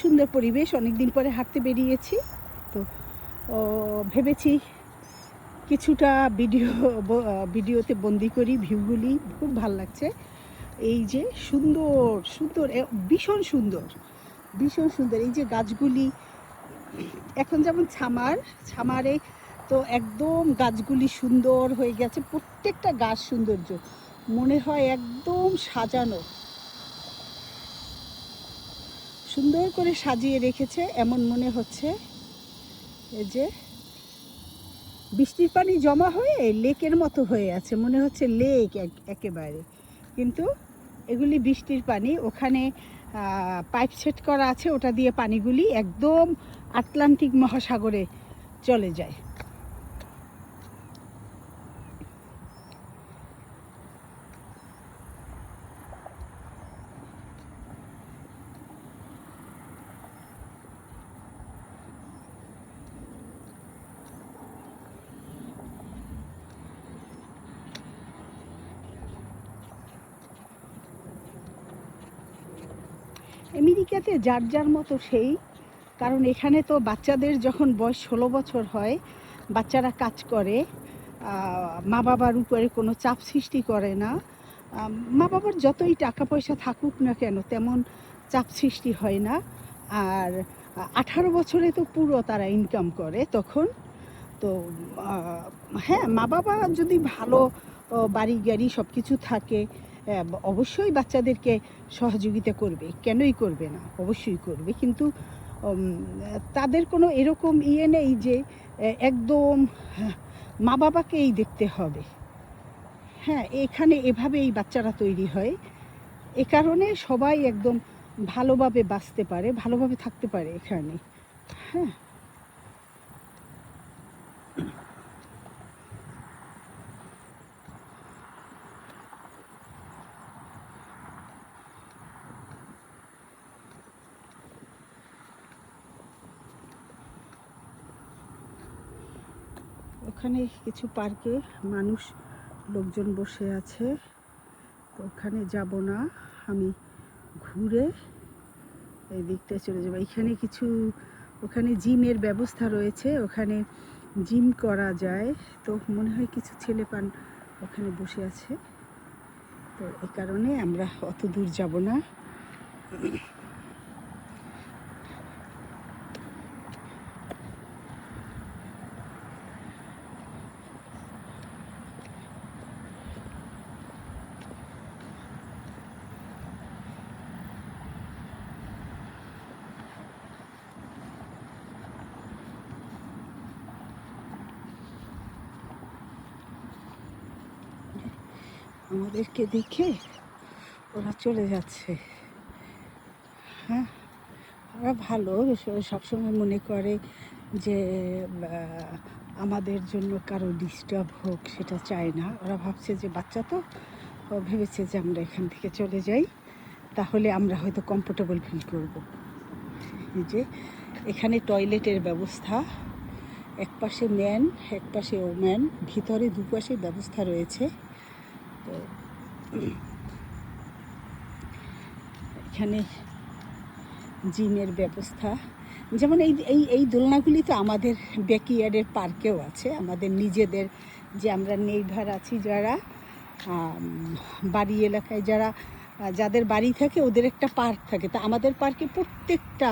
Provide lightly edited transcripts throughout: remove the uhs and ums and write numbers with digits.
সুন্দর পরিবেশ, অনেকদিন পরে হাঁটতে বেরিয়েছি তো ভেবেছি কিছুটা ভিডিওতে বন্দি করি ভিউগুলি। খুব ভাল লাগছে। এই যে সুন্দর সুন্দর, ভীষণ সুন্দর, ভীষণ সুন্দর এই যে গাছগুলি। এখন যেমন ছামারে তো একদম গাছগুলি সুন্দর হয়ে গেছে, প্রত্যেকটা গাছ সৌন্দর্য, মনে হয় একদম সাজানো, সুন্দর করে সাজিয়ে রেখেছে এমন মনে হচ্ছে। এই যে বৃষ্টির পানি জমা হয়ে লেকের মতো হয়ে আছে, মনে হচ্ছে লেক একেবারে, কিন্তু এগুলি বৃষ্টির পানি। ওখানে পাইপ সেট করা আছে, ওটা দিয়ে পানিগুলি একদম আটলান্টিক মহাসাগরে চলে যায়। আমেরিকাতে যার যার মতো সেই, কারণ এখানে তো বাচ্চাদের যখন বয়স 16 বছর হয়, বাচ্চারা কাজ করে, মা বাবার উপরে কোনো চাপ সৃষ্টি করে না। মা বাবার যতই টাকা পয়সা থাকুক না কেন তেমন চাপ সৃষ্টি হয় না। আর 18 বছরে তো পুরো তারা ইনকাম করে তখন। তো হ্যাঁ, মা বাবা যদি ভালো বাড়ি গাড়ি সব কিছু থাকে, অবশ্যই বাচ্চাদেরকে সহযোগিতা করবে, কেনই করবে না, অবশ্যই করবে। কিন্তু তাদের কোনো এরকম নেই যে একদম মা বাবাকেই দেখতে হবে। হ্যাঁ, এখানে এভাবেই বাচ্চারা তৈরি হয়। এ কারণে সবাই একদম ভালোভাবে বাঁচতে পারে, ভালোভাবে থাকতে পারে এখানে। হ্যাঁ, ওখানে কিছু পার্কে লোকজন বসে আছে, তো ওখানে যাব না, আমি ঘুরে এই দিকটায় চলে যাবো। এখানে ওখানে জিমের ব্যবস্থা রয়েছে, ওখানে জিম করা যায়। তো মনে হয় কিছু ছেলেপান ওখানে বসে আছে, তো এই কারণে আমরা অত দূর যাব না। আমাদেরকে দেখে ওরা চলে যাচ্ছে। হ্যাঁ, ওরা ভালো, সবসময় মনে করে যে আমাদের জন্য কারো ডিস্টার্ব হোক, সেটা চায় না। ওরা ভাবছে যে বাচ্চা তো, ভেবেছে যে আমরা এখান থেকে চলে যাই, তাহলে আমরা হয়তো কমফোর্টেবল ফিল করব। এই যে এখানে টয়লেটের ব্যবস্থা, এক পাশে ম্যান এক পাশে ওম্যান, ভিতরে দুপাশে ব্যবস্থা রয়েছে। তো এখানে জিমের ব্যবস্থা, যেমন এই এই এই দোলনাগুলি তো আমাদের ব্যাকইয়ার্ডের পার্কেও আছে, আমাদের নিজেদের, যে আমরা নেইবার আছি যারা, বাড়ি এলাকায় যাদের বাড়ি থাকে ওদের একটা পার্ক থাকে, তা আমাদের পার্কে প্রত্যেকটা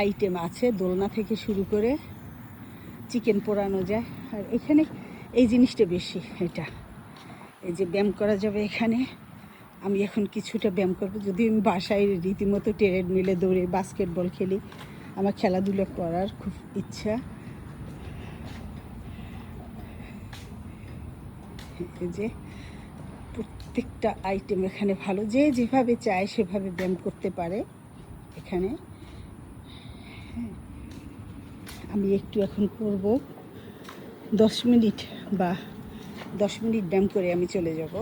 আইটেম আছে, দোলনা থেকে শুরু করে চিকেন পোড়ানো যায়। আর এখানে এই জিনিসটা বেশি, এই যে ব্যায়াম করা যাবে এখানে। আমি এখন কিছুটা ব্যায়াম করবো, যদি আমি বাসায় রীতিমতো ট্রেডমিলে দৌড়ে বাস্কেটবল খেলি, আমার খেলাধুলা করার খুব ইচ্ছা। এই যে প্রত্যেকটা আইটেম এখানে ভালো, যে যেভাবে চায় সেভাবে ব্যায়াম করতে পারে এখানে। আমি একটু এখন করব 10 মিনিট বা 10 মিনিট ব্যায়াম করে আমি চলে যাব।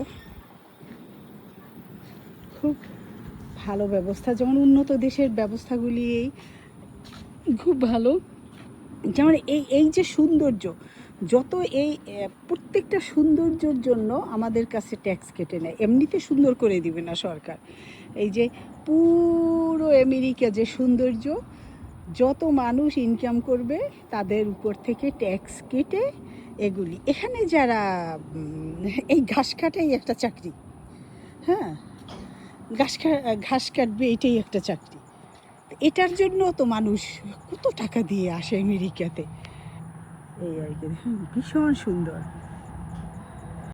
খুব ভালো ব্যবস্থা, যেমন উন্নত দেশের ব্যবস্থাগুলি খুব ভালো। যেমন এই যে সৌন্দর্য, যত এই প্রত্যেকটা সৌন্দর্যের জন্য আমাদের কাছে ট্যাক্স কেটে নেয়, এমনিতে সুন্দর করে দিবে না সরকার, এই যে পুরো আমেরিকা যে সৌন্দর্য, যত মানুষ ইনকাম করবে তাদের উপর থেকে ট্যাক্স কেটে এগুলি এখানে যারা এই ঘাস কাটাই একটা চাকরি। হ্যাঁ, ঘাস কাটবে, এটাই একটা চাকরি। এটার জন্য তো মানুষ কত টাকা দিয়ে আসে আমেরিকাতে। এই আর কি, ভীষণ সুন্দর।